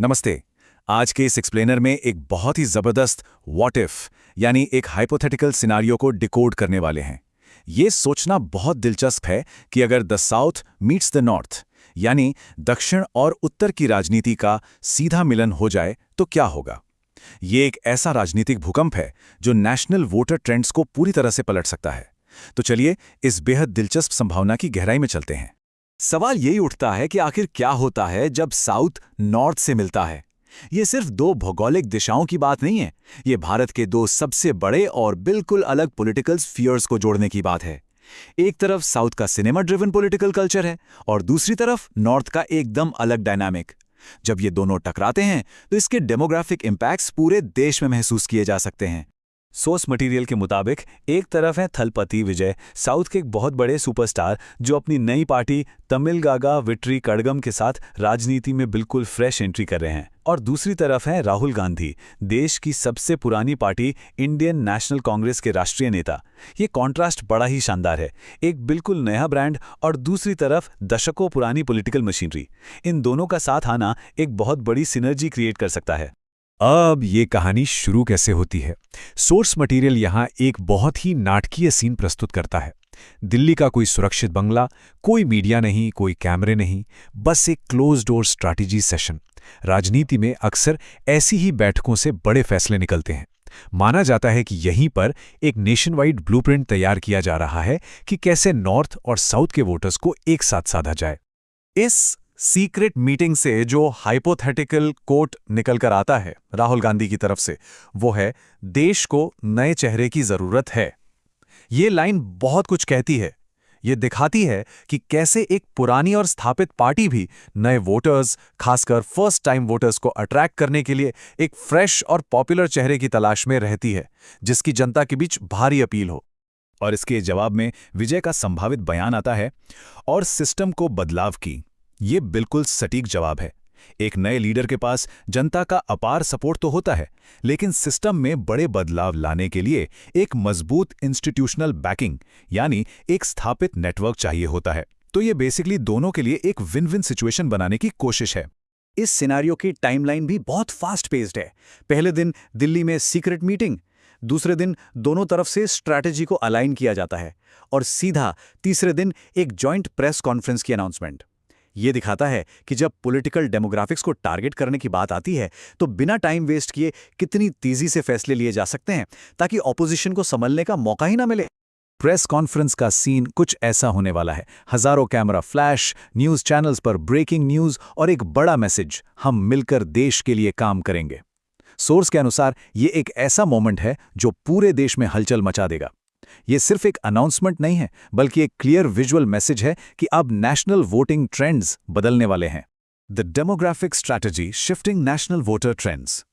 नमस्ते। आज के इस एक्सप्लेनर में एक बहुत ही जबरदस्त व्हाट इफ यानी एक हाइपोथेटिकल सिनारियो को डिकोड करने वाले हैं। ये सोचना बहुत दिलचस्प है कि अगर the south meets the north यानी दक्षिण और उत्तर की राजनीति का सीधा मिलन हो जाए तो क्या होगा। ये एक ऐसा राजनीतिक भूकंप है जो नेशनल वोटर ट्रेंड्स को पूरी तरह से पलट सकता है। तो चलिए इस बेहद दिलचस्प संभावना की गहराई में चलते हैं। सवाल यही उठता है कि आखिर क्या होता है जब साउथ नॉर्थ से मिलता है। ये सिर्फ दो भौगोलिक दिशाओं की बात नहीं है, ये भारत के दो सबसे बड़े और बिल्कुल अलग पॉलिटिकल स्फीयर्स को जोड़ने की बात है। एक तरफ साउथ का सिनेमा ड्रिवन पॉलिटिकल कल्चर है और दूसरी तरफ नॉर्थ का एकदम अलग डायनामिक। जब ये दोनों टकराते हैं तो इसके डेमोग्राफिक इंपैक्ट्स पूरे देश में महसूस किए जा सकते हैं। सोर्स मटेरियल के मुताबिक एक तरफ है थलपति विजय, साउथ के एक बहुत बड़े सुपरस्टार जो अपनी नई पार्टी तमिलगागा विट्री कड़गम के साथ राजनीति में बिल्कुल फ्रेश एंट्री कर रहे हैं, और दूसरी तरफ है राहुल गांधी, देश की सबसे पुरानी पार्टी इंडियन नेशनल कांग्रेस के राष्ट्रीय नेता। ये कॉन्ट्रास्ट बड़ा ही शानदार है, एक बिल्कुल नया ब्रांड और दूसरी तरफ दशकों पुरानी पॉलिटिकल मशीनरी। इन दोनों का साथ आना एक बहुत बड़ी सिनर्जी क्रिएट कर सकता है। अब ये कहानी शुरू कैसे होती है। सोर्स मटेरियल यहाँ एक बहुत ही नाटकीय सीन प्रस्तुत करता है। दिल्ली का कोई सुरक्षित बंगला, कोई मीडिया नहीं, कोई कैमरे नहीं, बस एक क्लोज डोर स्ट्रैटेजी सेशन। राजनीति में अक्सर ऐसी ही बैठकों से बड़े फैसले निकलते हैं। माना जाता है कि यहीं पर एक नेशन वाइड ब्लूप्रिंट तैयार किया जा रहा है कि कैसे नॉर्थ और साउथ के वोटर्स को एक साथ साधा जाए। इस सीक्रेट मीटिंग से जो हाइपोथेटिकल कोट निकल कर आता है राहुल गांधी की तरफ से, वो है देश को नए चेहरे की जरूरत है। ये लाइन बहुत कुछ कहती है। ये दिखाती है कि कैसे एक पुरानी और स्थापित पार्टी भी नए वोटर्स, खासकर फर्स्ट टाइम वोटर्स को अट्रैक्ट करने के लिए एक फ्रेश और पॉपुलर चेहरे की तलाश में रहती है, जिसकी जनता के बीच भारी अपील हो। और इसके जवाब में विजय का संभावित बयान आता है, और सिस्टम को बदलाव की। ये बिल्कुल सटीक जवाब है। एक नए लीडर के पास जनता का अपार सपोर्ट तो होता है, लेकिन सिस्टम में बड़े बदलाव लाने के लिए एक मजबूत इंस्टीट्यूशनल बैकिंग यानी एक स्थापित नेटवर्क चाहिए होता है। तो ये बेसिकली दोनों के लिए एक विन विन सिचुएशन बनाने की कोशिश है। इस सिनेरियो की टाइमलाइन भी बहुत फास्ट पेस्ड है। पहले दिन दिल्ली में सीक्रेट मीटिंग, दूसरे दिन दोनों तरफ से स्ट्रैटेजी को अलाइन किया जाता है, और सीधा तीसरे दिन एक जॉइंट प्रेस कॉन्फ्रेंस की अनाउंसमेंट। ये दिखाता है कि जब पॉलिटिकल डेमोग्राफिक्स को टारगेट करने की बात आती है तो बिना टाइम वेस्ट किए कितनी तेजी से फैसले लिए जा सकते हैं ताकि ऑपोजिशन को संभलने का मौका ही ना मिले। प्रेस कॉन्फ्रेंस का सीन कुछ ऐसा होने वाला है। हजारों कैमरा फ्लैश, न्यूज चैनल्स पर ब्रेकिंग न्यूज और एक बड़ा मैसेज, हम मिलकर देश के लिए काम करेंगे। सोर्स के अनुसार ये एक ऐसा मोमेंट है जो पूरे देश में हलचल मचा देगा। ये सिर्फ एक अनाउंसमेंट नहीं है, बल्कि एक क्लियर विजुअल मैसेज है कि अब नेशनल वोटिंग ट्रेंड्स बदलने वाले हैं। The demographic strategy shifting national voter trends.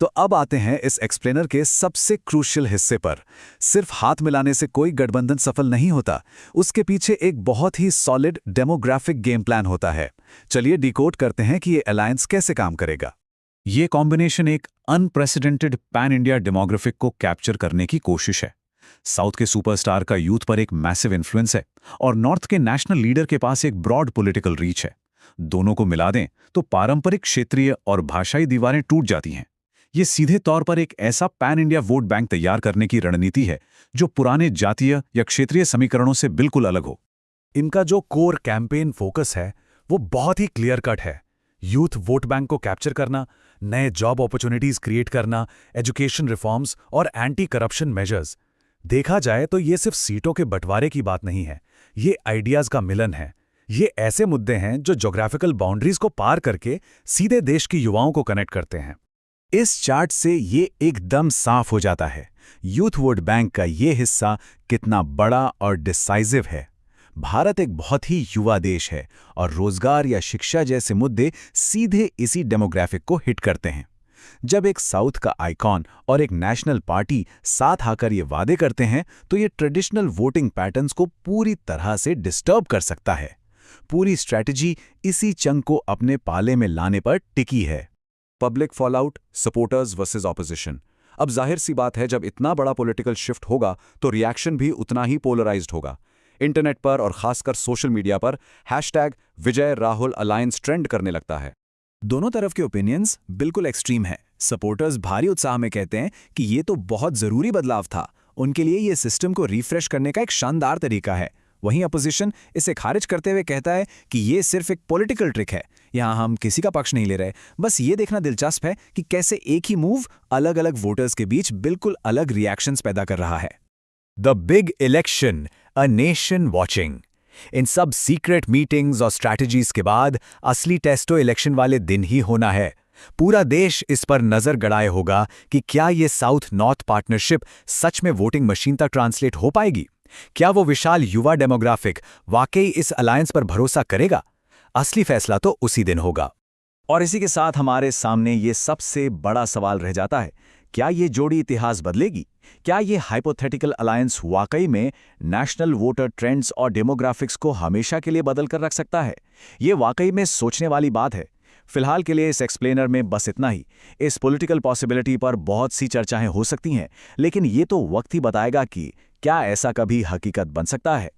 तो अब आते हैं इस एक्सप्लेनर के सबसे क्रूशियल हिस्से पर। सिर्फ हाथ मिलाने से कोई गठबंधन सफल नहीं होता, उसके पीछे एक बहुत ही सॉलिड डेमोग्राफिक गेम प्लान होता है। चलिए डिकोड करते हैं कि ये अलायंस कैसे काम करेगा। ये कॉम्बिनेशन एक अनप्रेसिडेंटेड पैन इंडिया डेमोग्राफिक को कैप्चर करने की कोशिश है। साउथ के सुपरस्टार का यूथ पर एक मैसिव इन्फ्लुएंस है और नॉर्थ के नेशनल लीडर के पास एक ब्रॉड पॉलिटिकल रीच है। दोनों को मिला दें तो पारंपरिक क्षेत्रीय और भाषाई दीवारें टूट जाती हैं। ये सीधे तौर पर एक ऐसा पैन इंडिया वोट बैंक तैयार करने की रणनीति है जो पुराने जातीय या क्षेत्रीय समीकरणों से बिल्कुल अलग हो। इनका जो कोर कैंपेन फोकस है वो बहुत ही क्लियर कट है। यूथ वोट बैंक को कैप्चर करना, नए जॉब अपॉर्चुनिटीज क्रिएट करना, एजुकेशन रिफॉर्म्स और एंटी करप्शन मेजर्स। देखा जाए तो ये सिर्फ सीटों के बंटवारे की बात नहीं है, ये आइडियाज का मिलन है। ये ऐसे मुद्दे हैं जो ज्योग्राफिकल बाउंड्रीज को पार करके सीधे देश के युवाओं को कनेक्ट करते हैं। इस चार्ट से ये एकदम साफ हो जाता है यूथ वोट बैंक का ये हिस्सा कितना बड़ा और डिसाइसिव है। भारत एक बहुत ही युवा देश है और रोजगार या शिक्षा जैसे मुद्दे सीधे इसी डेमोग्राफिक को हिट करते हैं। जब एक साउथ का आइकॉन और एक नेशनल पार्टी साथ आकर ये वादे करते हैं तो ये ट्रेडिशनल वोटिंग पैटर्न्स को पूरी तरह से डिस्टर्ब कर सकता है। पूरी स्ट्रैटेजी इसी चंक को अपने पाले में लाने पर टिकी है। Public fallout, supporters versus opposition. अब जाहिर सी बात है, जब इतना बड़ा पॉलिटिकल शिफ्ट होगा तो रिएक्शन भी उतना ही पोलराइज्ड होगा। इंटरनेट पर और खासकर सोशल मीडिया पर #विजय राहुल अलायंस ट्रेंड करने लगता है। दोनों तरफ के ओपिनियंस बिल्कुल एक्सट्रीम हैं। सपोर्टर्स भारी उत्साह में कहते हैं कि ये तो बहुत ज़रूरी बदलाव था, उनके लिए ये सिस्टम को रिफ्रेश करने का एक शानदार तरीका है। वहीं अपोजिशन इसे खारिज करते हुए कहता है कि ये सिर्फ एक पॉलिटिकल ट्रिक है। यहाँ हम किसी का पक्ष नहीं ले रहे, बस ये देखना दिलचस्प है कि कैसे एक ही मूव अलग अलग वोटर्स के बीच बिल्कुल अलग रिएक्शंस पैदा कर रहा है। The big election, a nation watching. इन सब सीक्रेट मीटिंग्स और स्ट्रैटेजीज के बाद असली टेस्ट तो इलेक्शन वाले दिन ही होना है। पूरा देश इस पर नजर गड़ाए होगा कि क्या ये साउथ नॉर्थ पार्टनरशिप सच में वोटिंग मशीन तक ट्रांसलेट हो पाएगी। क्या वो विशाल युवा डेमोग्राफिक वाकई इस अलायंस पर भरोसा करेगा? असली फैसला तो उसी दिन होगा। और इसी के साथ हमारे सामने ये सबसे बड़ा सवाल रह जाता है, क्या ये जोड़ी इतिहास बदलेगी? क्या ये हाइपोथेटिकल अलायंस वाकई में नेशनल वोटर ट्रेंड्स और डेमोग्राफिक्स को हमेशा के लिए बदल कर रख सकता है? ये वाकई में सोचने वाली बात है। फिलहाल के लिए इस एक्सप्लेनर में बस इतना ही। इस पॉलिटिकल पॉसिबिलिटी पर बहुत सी चर्चाएं हो सकती हैं, लेकिन ये तो वक्त ही बताएगा कि क्या ऐसा कभी हकीकत बन सकता है।